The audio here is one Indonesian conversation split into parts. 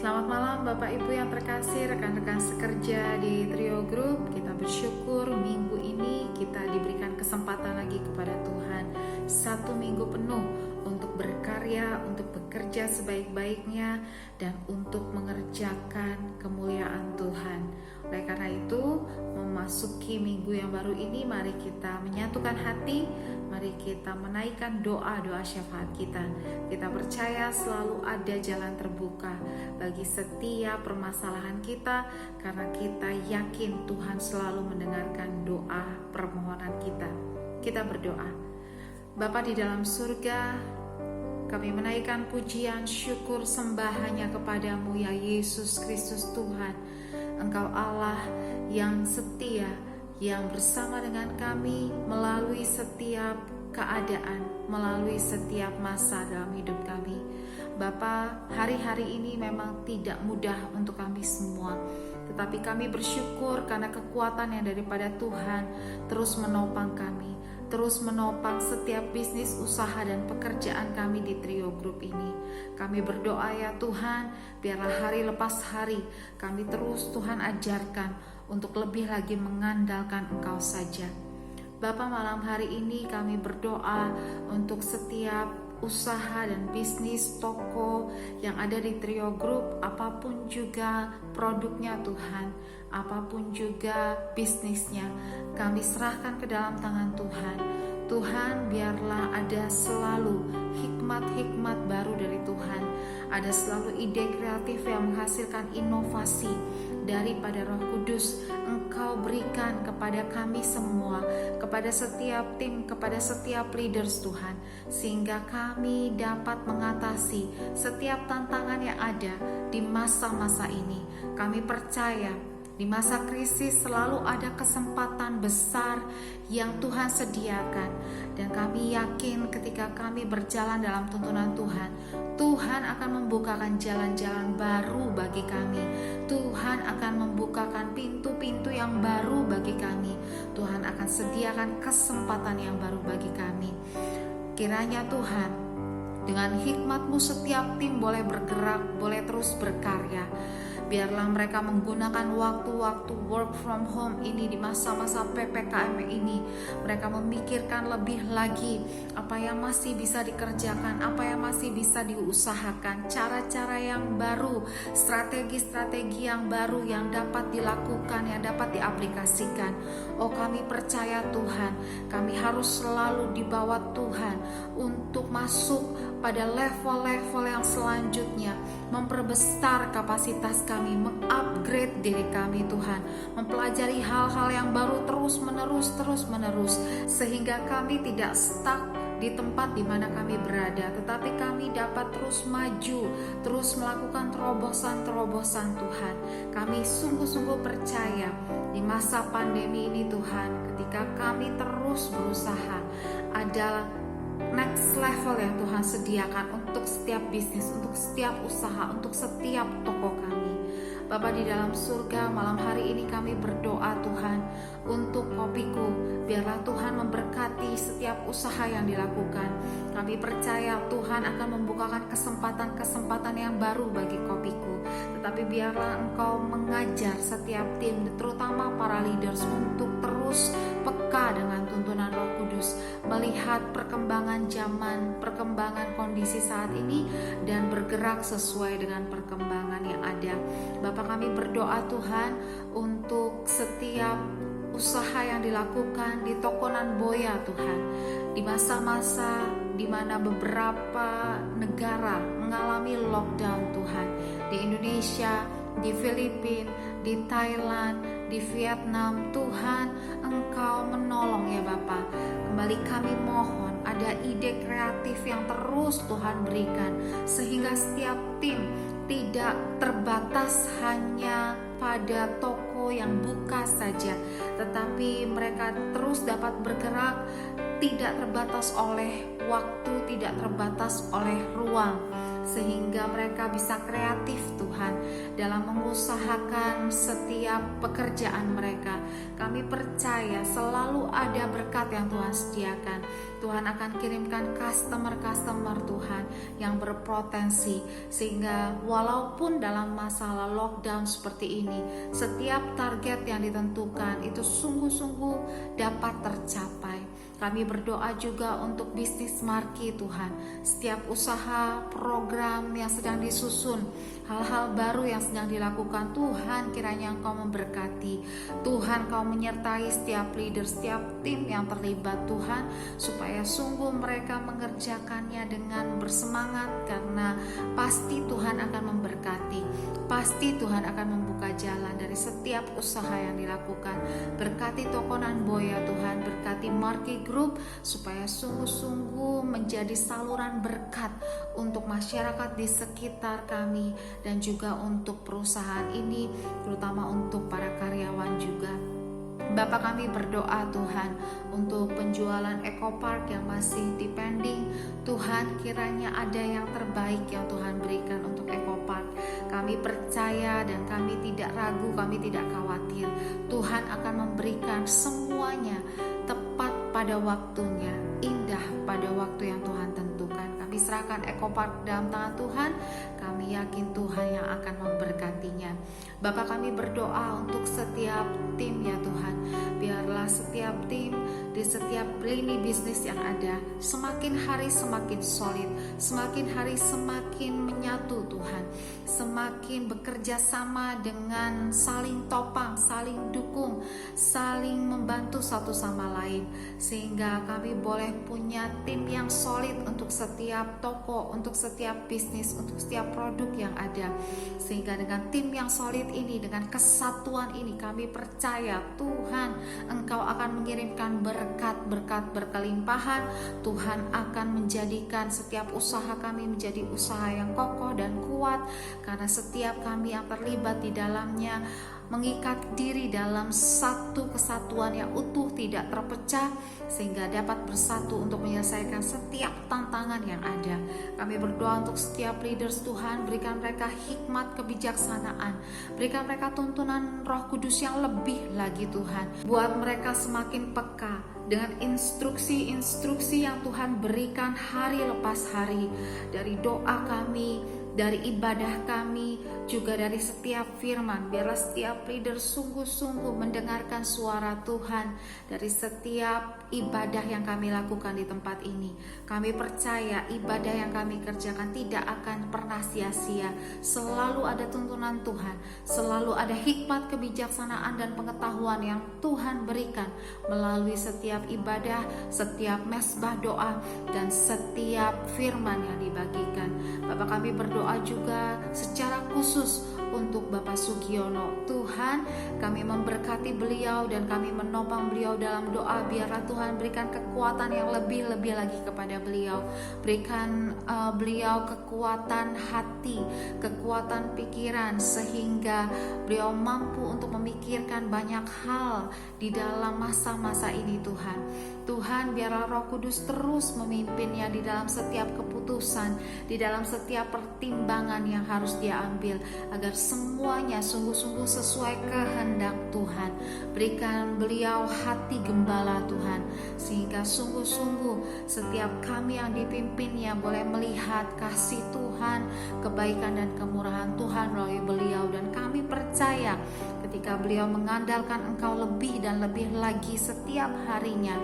Selamat malam Bapak Ibu yang terkasih, rekan-rekan sekerja di Trio Group. Kita bersyukur minggu ini kita diberikan kesempatan lagi kepada Tuhan. 1 minggu penuh untuk berkarya, untuk bekerja sebaik-baiknya, dan untuk mengerjakan kemuliaan Tuhan. Oleh karena itu, memasuki minggu yang baru ini, mari kita menyatukan hati, mari kita menaikkan doa-doa syafaat kita. Kita percaya selalu ada jalan terbuka bagi setiap permasalahan kita, karena kita yakin Tuhan selalu mendengarkan doa permohonan kita. Kita berdoa. Bapa di dalam surga, kami menaikkan pujian, syukur, sembah hanya kepadamu ya Yesus Kristus Tuhan. Engkau Allah yang setia, yang bersama dengan kami melalui setiap keadaan, melalui setiap masa dalam hidup kami. Bapa, hari-hari ini memang tidak mudah untuk kami semua, tetapi kami bersyukur karena kekuatan yang daripada Tuhan terus menopang kami, terus menopang setiap bisnis, usaha, dan pekerjaan kami di Trio Group ini. Kami berdoa ya Tuhan, biarlah hari lepas hari kami terus Tuhan ajarkan untuk lebih lagi mengandalkan Engkau saja. Bapa, malam hari ini kami berdoa untuk setiap usaha dan bisnis toko yang ada di Trio Group, apapun juga produknya Tuhan, apapun juga bisnisnya, kami serahkan ke dalam tangan Tuhan. Tuhan, biarlah ada selalu hikmat-hikmat baru dari Tuhan, ada selalu ide kreatif yang menghasilkan inovasi daripada Roh Kudus. Engkau berikan kepada kami semua, kepada setiap tim, kepada setiap leaders Tuhan, sehingga kami dapat mengatasi setiap tantangan yang ada di masa-masa ini. Kami percaya di masa krisis selalu ada kesempatan besar yang Tuhan sediakan, dan kami yakin ketika kami berjalan dalam tuntunan Tuhan, Tuhan akan membukakan jalan-jalan baru bagi kami. Tuhan akan membukakan pintu-pintu yang baru bagi kami. Tuhan akan sediakan kesempatan yang baru bagi kami. Kiranya Tuhan, dengan hikmat-Mu setiap tim boleh bergerak, boleh terus berkarya. Biarlah mereka menggunakan waktu-waktu work from home ini di masa-masa PPKM ini. Mereka memikirkan lebih lagi apa yang masih bisa dikerjakan, apa yang masih bisa diusahakan, cara-cara yang baru, strategi-strategi yang baru yang dapat dilakukan, yang dapat diaplikasikan. Oh, kami percaya Tuhan, kami harus selalu di bawah Tuhan untuk masuk pada level-level yang selanjutnya, memperbesar kapasitas kami, mengupgrade diri kami Tuhan, mempelajari hal-hal yang baru terus-menerus, sehingga kami tidak stuck di tempat di mana kami berada, tetapi kami dapat terus maju, terus melakukan terobosan-terobosan Tuhan. Kami sungguh-sungguh percaya di masa pandemi ini Tuhan, ketika kami terus berusaha, ada next level yang Tuhan sediakan untuk setiap bisnis, untuk setiap usaha, untuk setiap toko kami. Bapa di dalam surga, malam hari ini kami berdoa Tuhan untuk Kopiku. Biarlah Tuhan memberkati setiap usaha yang dilakukan. Kami percaya Tuhan akan membukakan kesempatan-kesempatan yang baru bagi Kopiku. Tetapi biarlah Engkau mengajar setiap tim, terutama para leaders, untuk terus peka dengan tuntunan Roh Kudus, melihat perkembangan zaman, perkembangan kondisi saat ini, dan bergerak sesuai dengan perkembangan yang ada. Bapak, kami berdoa Tuhan untuk setiap usaha yang dilakukan di toko Nanboya Tuhan, di masa-masa di mana beberapa negara mengalami lockdown Tuhan, di Indonesia, di Filipina, di Thailand, di Vietnam. Tuhan, Engkau menolong ya Bapa. Kembali kami mohon ada ide kreatif yang terus Tuhan berikan, sehingga setiap tim tidak terbatas hanya pada toko yang buka saja, tetapi mereka terus dapat bergerak, tidak terbatas oleh waktu, tidak terbatas oleh ruang, sehingga mereka bisa kreatif Tuhan dalam mengusahakan setiap pekerjaan mereka. Kami percaya selalu ada berkat yang Tuhan sediakan. Tuhan akan kirimkan customer-customer Tuhan yang berpotensi, sehingga walaupun dalam masalah lockdown seperti ini, setiap target yang ditentukan itu sungguh-sungguh dapat tercapai. Kami berdoa juga untuk bisnis Marki Tuhan. Setiap usaha, program yang sedang disusun, hal-hal baru yang sedang dilakukan, Tuhan kiranya Engkau memberkati. Tuhan Kau menyertai setiap leader, setiap tim yang terlibat Tuhan, supaya sungguh mereka mengerjakannya dengan bersemangat, karena pasti Tuhan akan memberkati. Pasti Tuhan akan membuka jalan dari setiap usaha yang dilakukan. Berkati Tokonan Boya Tuhan, berkati Marki Group, supaya sungguh-sungguh menjadi saluran berkat untuk masyarakat di sekitar kami, dan juga untuk perusahaan ini, terutama untuk para karyawan juga. Bapak, kami berdoa Tuhan untuk penjualan Ecopark yang masih dipending. Tuhan, kiranya ada yang terbaik yang Tuhan berikan untuk Ecopark. Kami percaya dan kami tidak ragu, kami tidak khawatir. Tuhan akan memberikan semuanya tepat pada waktunya, indah pada waktu yang Tuhan tentukan. Kami serahkan Ecopark dalam tangan Tuhan. Kami yakin Tuhan yang akan memberkatinya. Bapak, kami berdoa untuk setiap tim ya Tuhan. Biarlah setiap tim di setiap lini bisnis yang ada semakin hari semakin solid, semakin hari semakin menyatu Tuhan, semakin bekerja sama dengan saling topang, saling dukung, saling membantu satu sama lain, sehingga kami boleh punya tim yang solid untuk setiap toko, untuk setiap bisnis, untuk setiap produk yang ada. Sehingga dengan tim yang solid ini, dengan kesatuan ini, kami percaya Tuhan, Engkau akan mengirimkan berkat-berkat berkelimpahan. Tuhan akan menjadikan setiap usaha kami menjadi usaha yang kokoh dan kuat, karena setiap kami yang terlibat di dalamnya mengikat diri dalam satu kesatuan yang utuh, tidak terpecah, sehingga dapat bersatu untuk menyelesaikan setiap tantangan yang ada. Kami berdoa untuk setiap leaders Tuhan, berikan mereka hikmat kebijaksanaan, berikan mereka tuntunan Roh Kudus yang lebih lagi Tuhan, buat mereka semakin peka dengan instruksi-instruksi yang Tuhan berikan hari lepas hari, dari doa kami, dari ibadah kami, juga dari setiap firman. Biarlah setiap leader sungguh-sungguh mendengarkan suara Tuhan dari setiap ibadah yang kami lakukan di tempat ini. Kami percaya ibadah yang kami kerjakan tidak akan pernah sia-sia. Selalu ada tuntunan Tuhan, selalu ada hikmat kebijaksanaan dan pengetahuan yang Tuhan berikan melalui setiap ibadah, setiap mesbah doa, dan setiap firman yang dibagikan. Bapak, kami berdoa juga secara khusus untuk Bapak Sugiono. Tuhan, kami memberkati beliau dan kami menopang beliau dalam doa. Biarlah Tuhan berikan kekuatan yang lebih-lebih lagi kepada beliau. Berikan beliau kekuatan hati, kekuatan pikiran, sehingga beliau mampu untuk memikirkan banyak hal di dalam masa-masa ini Tuhan. Tuhan, biarlah Roh Kudus terus memimpinnya di dalam setiap keputusan, di dalam setiap pertimbangan yang harus dia ambil, agar semuanya sungguh-sungguh sesuai kehendak Tuhan. Berikan beliau hati gembala Tuhan, sehingga sungguh-sungguh setiap kami yang dipimpinnya boleh melihat kasih Tuhan, kebaikan dan kemurahan Tuhan melalui beliau. Dan kami percaya ketika beliau mengandalkan Engkau lebih dan lebih lagi setiap harinya,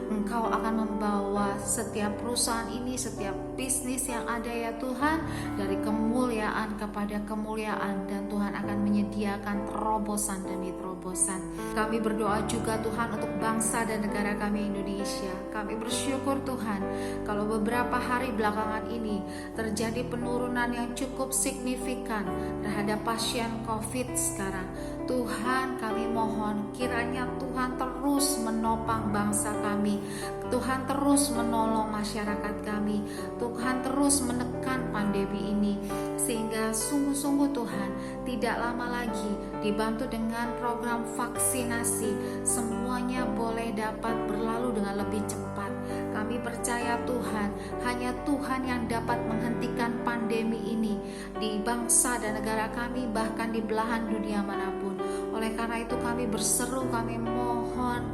Engkau akan membawa setiap perusahaan ini, setiap bisnis yang ada ya Tuhan, dari kemuliaan kepada kemuliaan, dan Tuhan akan menyediakan terobosan demi terobosan. Kami berdoa juga Tuhan untuk bangsa dan negara kami Indonesia. Kami bersyukur Tuhan kalau beberapa hari belakangan ini terjadi penurunan yang cukup signifikan terhadap pasien COVID sekarang. Tuhan, kami mohon kiranya Tuhan terus menopang bangsa kami, Tuhan terus menolong masyarakat kami, Tuhan terus menekan pandemi ini, sehingga sungguh-sungguh Tuhan tidak lama lagi dibantu dengan program vaksinasi, semuanya boleh dapat berlalu dengan lebih cepat. Kami percaya Tuhan, hanya Tuhan yang dapat menghentikan pandemi ini di bangsa dan negara kami, bahkan di belahan dunia manapun. Oleh karena itu kami berseru, kami mohon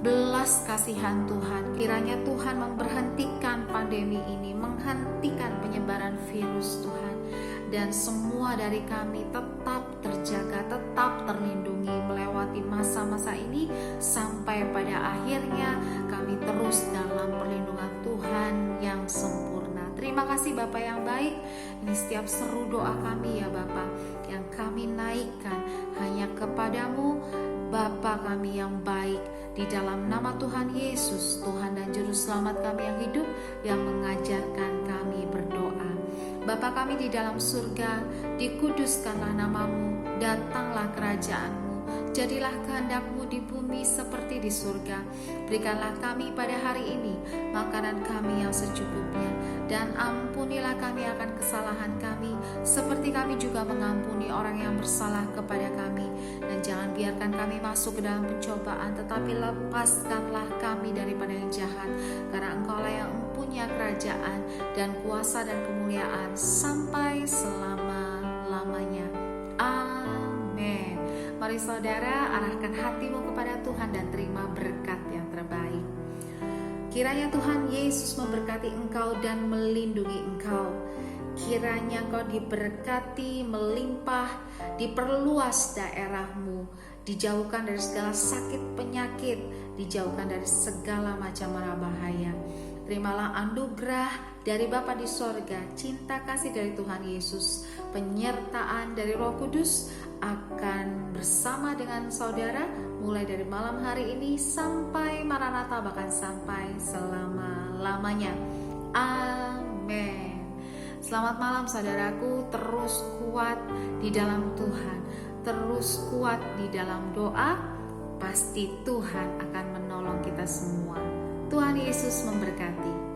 belas kasihan Tuhan. Kiranya Tuhan memberhentikan pandemi ini, menghentikan penyebaran virus Tuhan. Dan semua dari kami tetap terjaga, tetap terlindungi melewati masa-masa ini sampai pada akhirnya kami terus dalam perlindungan Tuhan yang sempurna. Terima kasih Bapa yang baik. Ini setiap seru doa kami ya Bapa, yang kami naikkan hanya kepadamu Bapa kami yang baik, di dalam nama Tuhan Yesus, Tuhan dan Juru Selamat kami yang hidup, yang mengajarkan kami berdoa. Bapa kami di dalam surga, dikuduskanlah namamu, datanglah kerajaanmu, jadilah kehendak-Mu di bumi seperti di surga. Berikanlah kami pada hari ini makanan kami yang secukupnya, dan ampunilah kami akan kesalahan kami, seperti kami juga mengampuni orang yang bersalah kepada kami. Dan jangan biarkan kami masuk ke dalam pencobaan, tetapi lepaskanlah kami daripada yang jahat, karena Engkaulah yang mempunyai kerajaan dan kuasa dan kemuliaan sampai selama-lamanya. Amin. Mari saudara, arahkan hatimu kepada Tuhan dan terima berkat yang terbaik. Kiranya Tuhan Yesus memberkati engkau dan melindungi engkau. Kiranya engkau diberkati, melimpah, diperluas daerahmu, dijauhkan dari segala sakit penyakit, dijauhkan dari segala macam mara bahaya. Terimalah anugerah dari Bapa di sorga, cinta kasih dari Tuhan Yesus, penyertaan dari Roh Kudus akan bersama dengan saudara mulai dari malam hari ini sampai Maranatha, bahkan sampai selama-lamanya. Amin. Selamat malam saudaraku, terus kuat di dalam Tuhan, terus kuat di dalam doa, pasti Tuhan akan menolong kita semua. Tuhan Yesus memberkati.